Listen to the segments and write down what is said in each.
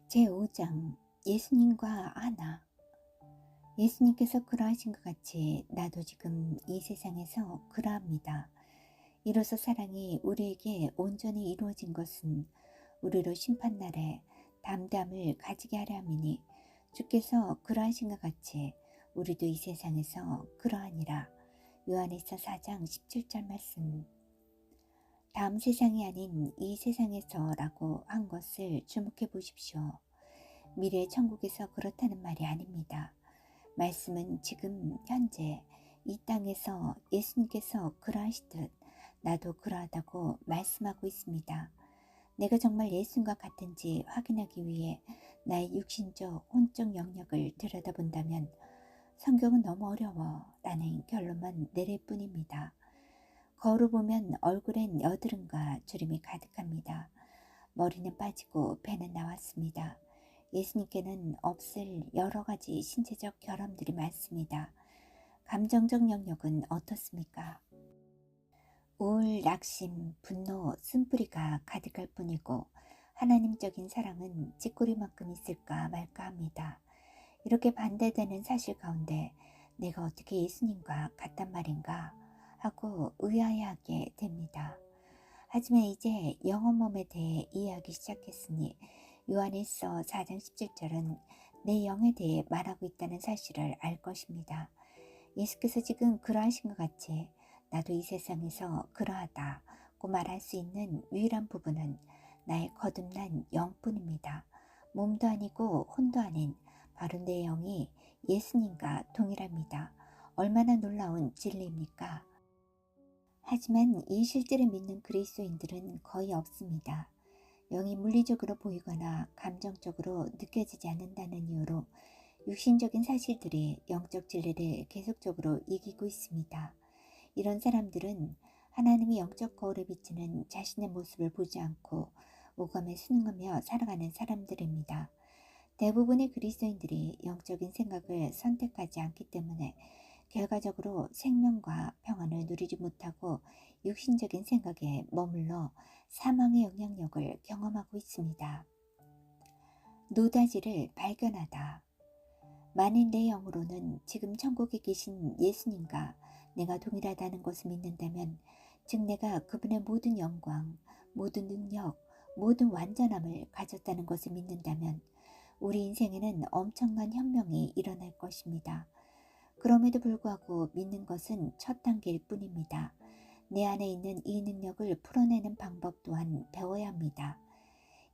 제5장 예수님과 하나. 예수님께서 그러하신 것 같이 나도 지금 이 세상에서 그러합니다. 이로써 사랑이 우리에게 온전히 이루어진 것은 우리로 심판날에 담대함을 가지게 하려 함이니 주께서 그러하신 것 같이 우리도 이 세상에서 그러하니라. 요한일서 4장 17절 말씀. 다음 세상이 아닌 이 세상에서라고 한 것을 주목해 보십시오. 미래 천국에서 그렇다는 말이 아닙니다. 말씀은 지금 현재 이 땅에서 예수님께서 그러하시듯 나도 그러하다고 말씀하고 있습니다. 내가 정말 예수님과 같은지 확인하기 위해 나의 육신적, 혼적 영역을 들여다본다면 성경은 너무 어려워 라는 결론만 내릴 뿐입니다. 거울을 보면 얼굴엔 여드름과 주름이 가득합니다. 머리는 빠지고 배는 나왔습니다. 예수님께는 없을 여러 가지 신체적 결함들이 많습니다. 감정적 영역은 어떻습니까? 우울, 낙심, 분노, 쓴뿌리가 가득할 뿐이고 하나님적인 사랑은 찌꺼리만큼 있을까 말까 합니다. 이렇게 반대되는 사실 가운데 내가 어떻게 예수님과 같단 말인가 하고 의아해하게 됩니다. 하지만 이제 영혼 몸에 대해 이해하기 시작했으니 요한일서 4장 17절은 내 영에 대해 말하고 있다는 사실을 알 것입니다. 예수께서 지금 그러하신 것 같이 나도 이 세상에서 그러하다고 말할 수 있는 유일한 부분은 나의 거듭난 영뿐입니다. 몸도 아니고 혼도 아닌 바로 내 영이 예수님과 동일합니다. 얼마나 놀라운 진리입니까? 하지만 이 실제를 믿는 그리스도인들은 거의 없습니다. 영이 물리적으로 보이거나 감정적으로 느껴지지 않는다는 이유로 육신적인 사실들이 영적 진리를 계속적으로 이기고 있습니다. 이런 사람들은 하나님이 영적 거울에 비치는 자신의 모습을 보지 않고 오감에 순응하며 살아가는 사람들입니다. 대부분의 그리스도인들이 영적인 생각을 선택하지 않기 때문에 결과적으로 생명과 평안을 누리지 못하고 육신적인 생각에 머물러 사망의 영향력을 경험하고 있습니다. 노다지를 발견하다. 만일 내 영으로는 지금 천국에 계신 예수님과 내가 동일하다는 것을 믿는다면, 즉 내가 그분의 모든 영광, 모든 능력, 모든 완전함을 가졌다는 것을 믿는다면 우리 인생에는 엄청난 혁명이 일어날 것입니다. 그럼에도 불구하고 믿는 것은 첫 단계일 뿐입니다. 내 안에 있는 이 능력을 풀어내는 방법 또한 배워야 합니다.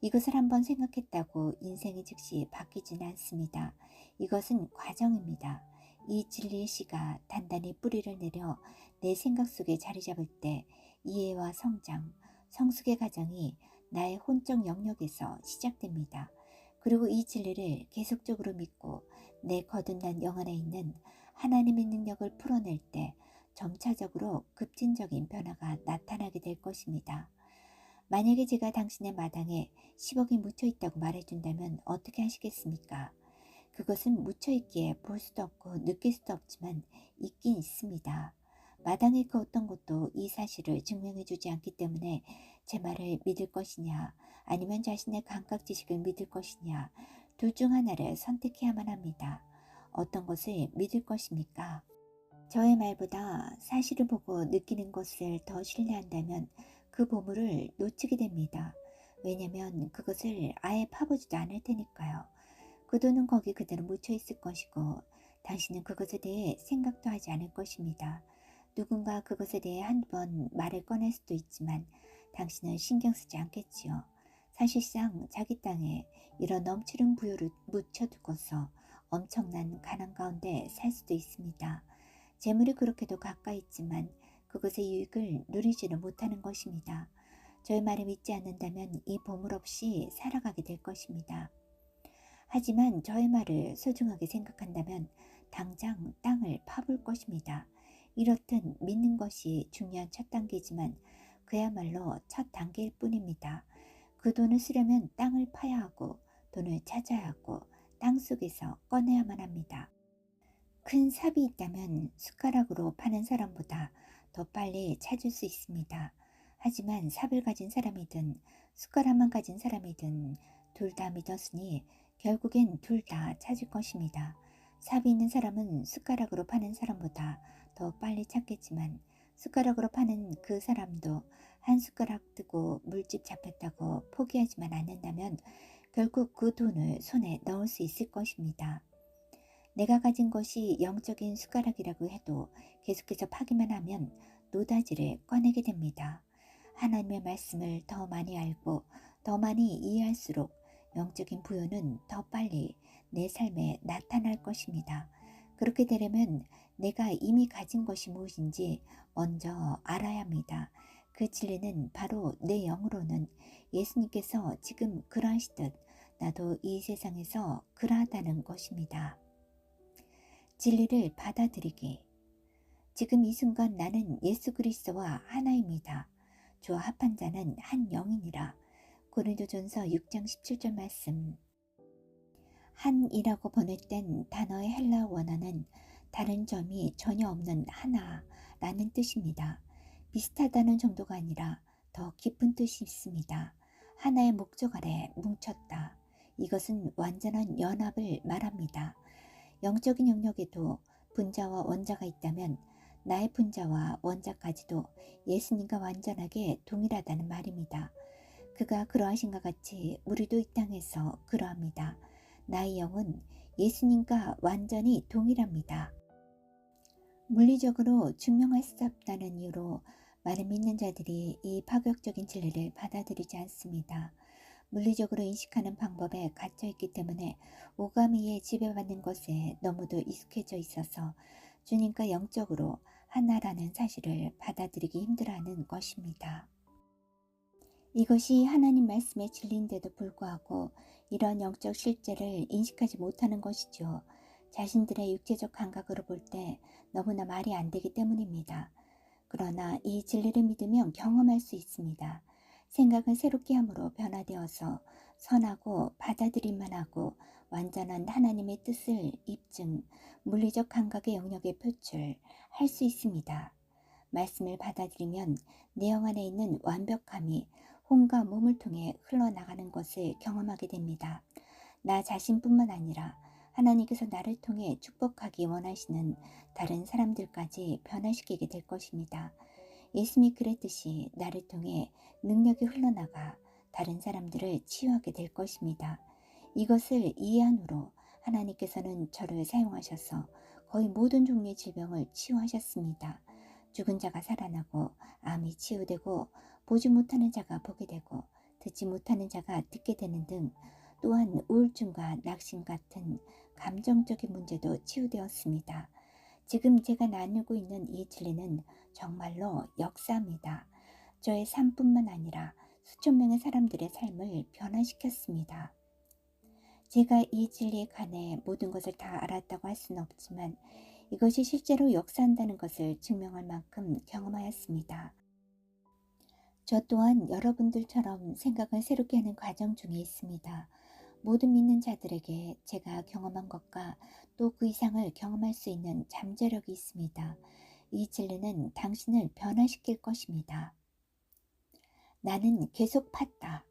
이것을 한번 생각했다고 인생이 즉시 바뀌지는 않습니다. 이것은 과정입니다. 이 진리의 씨가 단단히 뿌리를 내려 내 생각 속에 자리 잡을 때 이해와 성장, 성숙의 과정이 나의 혼적 영역에서 시작됩니다. 그리고 이 진리를 계속적으로 믿고 내 거듭난 영 안에 있는 하나님의 능력을 풀어낼 때 점차적으로 급진적인 변화가 나타나게 될 것입니다. 만약에 제가 당신의 마당에 10억이 묻혀있다고 말해준다면 어떻게 하시겠습니까? 그것은 묻혀있기에 볼 수도 없고 느낄 수도 없지만 있긴 있습니다. 마당의 그 어떤 것도 이 사실을 증명해주지 않기 때문에 제 말을 믿을 것이냐 아니면 자신의 감각 지식을 믿을 것이냐 둘 중 하나를 선택해야만 합니다. 어떤 것을 믿을 것입니까? 저의 말보다 사실을 보고 느끼는 것을 더 신뢰한다면 그 보물을 놓치게 됩니다. 왜냐면 그것을 아예 파보지도 않을 테니까요. 그 돈은 거기 그대로 묻혀 있을 것이고 당신은 그것에 대해 생각도 하지 않을 것입니다. 누군가 그것에 대해 한번 말을 꺼낼 수도 있지만 당신은 신경 쓰지 않겠지요. 사실상 자기 땅에 이런 넘치는 부유를 묻혀두고서 엄청난 가난 가운데 살 수도 있습니다. 재물이 그렇게도 가까이 있지만 그것의 유익을 누리지는 못하는 것입니다. 저의 말을 믿지 않는다면 이 보물 없이 살아가게 될 것입니다. 하지만 저의 말을 소중하게 생각한다면 당장 땅을 파볼 것입니다. 이렇듯 믿는 것이 중요한 첫 단계지만 그야말로 첫 단계일 뿐입니다. 그 돈을 쓰려면 땅을 파야 하고 돈을 찾아야 하고 땅 속에서 꺼내야만 합니다. 큰 삽이 있다면 숟가락으로 파는 사람보다 더 빨리 찾을 수 있습니다. 하지만 삽을 가진 사람이든 숟가락만 가진 사람이든 둘 다 믿었으니 결국엔 둘 다 찾을 것입니다. 삽이 있는 사람은 숟가락으로 파는 사람보다 더 빨리 찾겠지만 숟가락으로 파는 그 사람도 한 숟가락 뜨고 물집 잡혔다고 포기하지만 않는다면 결국 그 돈을 손에 넣을 수 있을 것입니다. 내가 가진 것이 영적인 숟가락이라고 해도 계속해서 파기만 하면 노다지를 꺼내게 됩니다. 하나님의 말씀을 더 많이 알고 더 많이 이해할수록 영적인 부여는 더 빨리 내 삶에 나타날 것입니다. 그렇게 되려면 내가 이미 가진 것이 무엇인지 먼저 알아야 합니다. 그 진리는 바로 내 영으로는 예수님께서 지금 그러하시듯 나도 이 세상에서 그러하다는 것입니다. 진리를 받아들이기. 지금 이 순간 나는 예수 그리스도와 하나입니다. 주와 합한 자는 한 영이니라. 고린도전서 6장 17절 말씀. 한이라고 번역된 단어의 헬라어 원어는 다른 점이 전혀 없는 하나라는 뜻입니다. 비슷하다는 정도가 아니라 더 깊은 뜻이 있습니다. 하나의 목적 아래 뭉쳤다. 이것은 완전한 연합을 말합니다. 영적인 영역에도 분자와 원자가 있다면 나의 분자와 원자까지도 예수님과 완전하게 동일하다는 말입니다. 그가 그러하신 것 같이 우리도 이 땅에서 그러합니다. 나의 영은 예수님과 완전히 동일합니다. 물리적으로 증명할 수 없다는 이유로 많은 믿는 자들이 이 파격적인 진리를 받아들이지 않습니다. 물리적으로 인식하는 방법에 갇혀있기 때문에 오감이에 지배받는 것에 너무도 익숙해져 있어서 주님과 영적으로 하나라는 사실을 받아들이기 힘들어하는 것입니다. 이것이 하나님 말씀의 진리인데도 불구하고 이런 영적 실제를 인식하지 못하는 것이죠. 자신들의 육체적 감각으로 볼 때 너무나 말이 안 되기 때문입니다. 그러나 이 진리를 믿으면 경험할 수 있습니다. 생각을 새롭게 함으로 변화되어서 선하고 받아들일만 하고 완전한 하나님의 뜻을 입증, 물리적 감각의 영역에 표출할 수 있습니다. 말씀을 받아들이면 내 영 안에 있는 완벽함이 혼과 몸을 통해 흘러나가는 것을 경험하게 됩니다. 나 자신뿐만 아니라 하나님께서 나를 통해 축복하기 원하시는 다른 사람들까지 변화시키게 될 것입니다. 예수님이 그랬듯이 나를 통해 능력이 흘러나가 다른 사람들을 치유하게 될 것입니다. 이것을 이해한 후로 하나님께서는 저를 사용하셔서 거의 모든 종류의 질병을 치유하셨습니다. 죽은 자가 살아나고 암이 치유되고 보지 못하는 자가 보게 되고 듣지 못하는 자가 듣게 되는 등 또한 우울증과 낙심 같은 감정적인 문제도 치유되었습니다. 지금 제가 나누고 있는 이 진리는 정말로 역사입니다. 저의 삶뿐만 아니라 수천 명의 사람들의 삶을 변화시켰습니다. 제가 이 진리에 관해 모든 것을 다 알았다고 할 수는 없지만 이것이 실제로 역사한다는 것을 증명할 만큼 경험하였습니다. 저 또한 여러분들처럼 생각을 새롭게 하는 과정 중에 있습니다. 모든 믿는 자들에게 제가 경험한 것과 또 그 이상을 경험할 수 있는 잠재력이 있습니다. 이 진리는 당신을 변화시킬 것입니다. 나는 계속 팠다.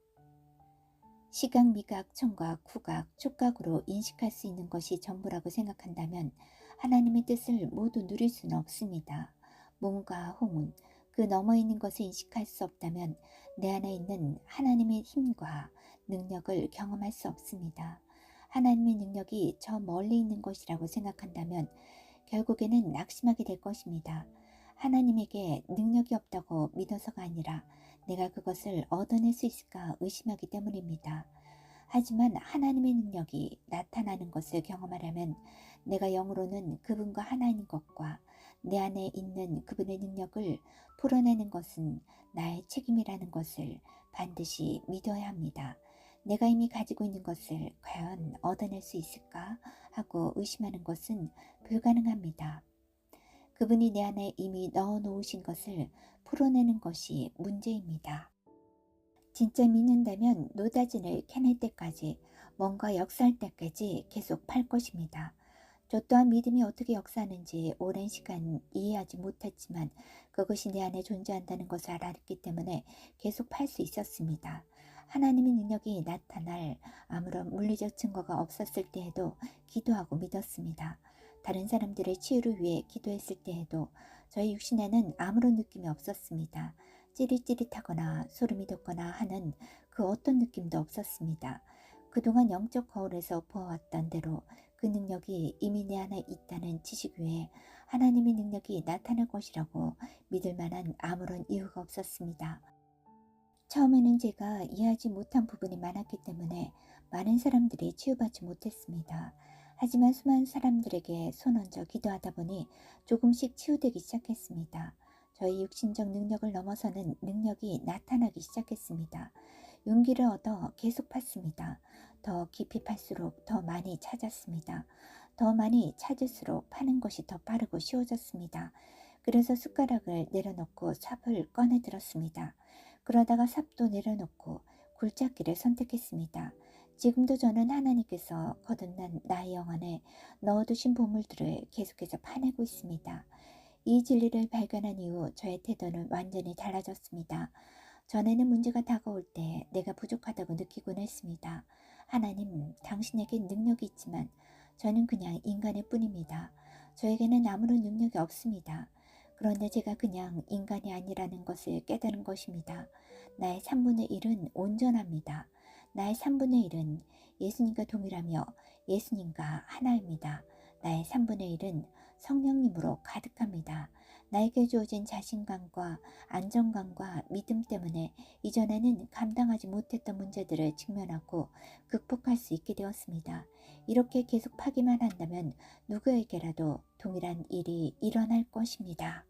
시각, 미각, 청각, 후각, 촉각으로 인식할 수 있는 것이 전부라고 생각한다면 하나님의 뜻을 모두 누릴 수는 없습니다. 몸과 홍은 그 너머 있는 것을 인식할 수 없다면 내 안에 있는 하나님의 힘과 능력을 경험할 수 없습니다. 하나님의 능력이 저 멀리 있는 것이라고 생각한다면 결국에는 낙심하게 될 것입니다. 하나님에게 능력이 없다고 믿어서가 아니라 내가 그것을 얻어낼 수 있을까 의심하기 때문입니다. 하지만 하나님의 능력이 나타나는 것을 경험하려면 내가 영으로는 그분과 하나인 것과 내 안에 있는 그분의 능력을 풀어내는 것은 나의 책임이라는 것을 반드시 믿어야 합니다. 내가 이미 가지고 있는 것을 과연 얻어낼 수 있을까 하고 의심하는 것은 불가능합니다. 그분이 내 안에 이미 넣어 놓으신 것을 풀어내는 것이 문제입니다. 진짜 믿는다면 노다진을 캐낼 때까지 뭔가 역사할 때까지 계속 팔 것입니다. 저 또한 믿음이 어떻게 역사하는지 오랜 시간 이해하지 못했지만 그것이 내 안에 존재한다는 것을 알았기 때문에 계속 팔 수 있었습니다. 하나님의 능력이 나타날 아무런 물리적 증거가 없었을 때에도 기도하고 믿었습니다. 다른 사람들의 치유를 위해 기도했을 때에도 저의 육신에는 아무런 느낌이 없었습니다. 찌릿찌릿하거나 소름이 돋거나 하는 그 어떤 느낌도 없었습니다. 그동안 영적 거울에서 보아왔던 대로 그 능력이 이미 내 안에 있다는 지식 외에 하나님의 능력이 나타날 것이라고 믿을 만한 아무런 이유가 없었습니다. 처음에는 제가 이해하지 못한 부분이 많았기 때문에 많은 사람들이 치유받지 못했습니다. 하지만 수많은 사람들에게 손 얹어 기도하다 보니 조금씩 치유되기 시작했습니다. 저희 육신적 능력을 넘어서는 능력이 나타나기 시작했습니다. 용기를 얻어 계속 팠습니다. 더 깊이 팔수록 더 많이 찾았습니다. 더 많이 찾을수록 파는 것이 더 빠르고 쉬워졌습니다. 그래서 숟가락을 내려놓고 삽을 꺼내 들었습니다. 그러다가 삽도 내려놓고 굴착기를 선택했습니다. 지금도 저는 하나님께서 거듭난 나의 영안에 넣어두신 보물들을 계속해서 파내고 있습니다. 이 진리를 발견한 이후 저의 태도는 완전히 달라졌습니다. 전에는 문제가 다가올 때 내가 부족하다고 느끼곤 했습니다. 하나님, 당신에게 능력이 있지만 저는 그냥 인간일 뿐입니다. 저에게는 아무런 능력이 없습니다. 그런데 제가 그냥 인간이 아니라는 것을 깨달은 것입니다. 나의 3분의 1은 온전합니다. 나의 3분의 1은 예수님과 동일하며 예수님과 하나입니다. 나의 3분의 1은 성령님으로 가득합니다. 나에게 주어진 자신감과 안정감과 믿음 때문에 이전에는 감당하지 못했던 문제들을 직면하고 극복할 수 있게 되었습니다. 이렇게 계속 파기만 한다면 누구에게라도 동일한 일이 일어날 것입니다.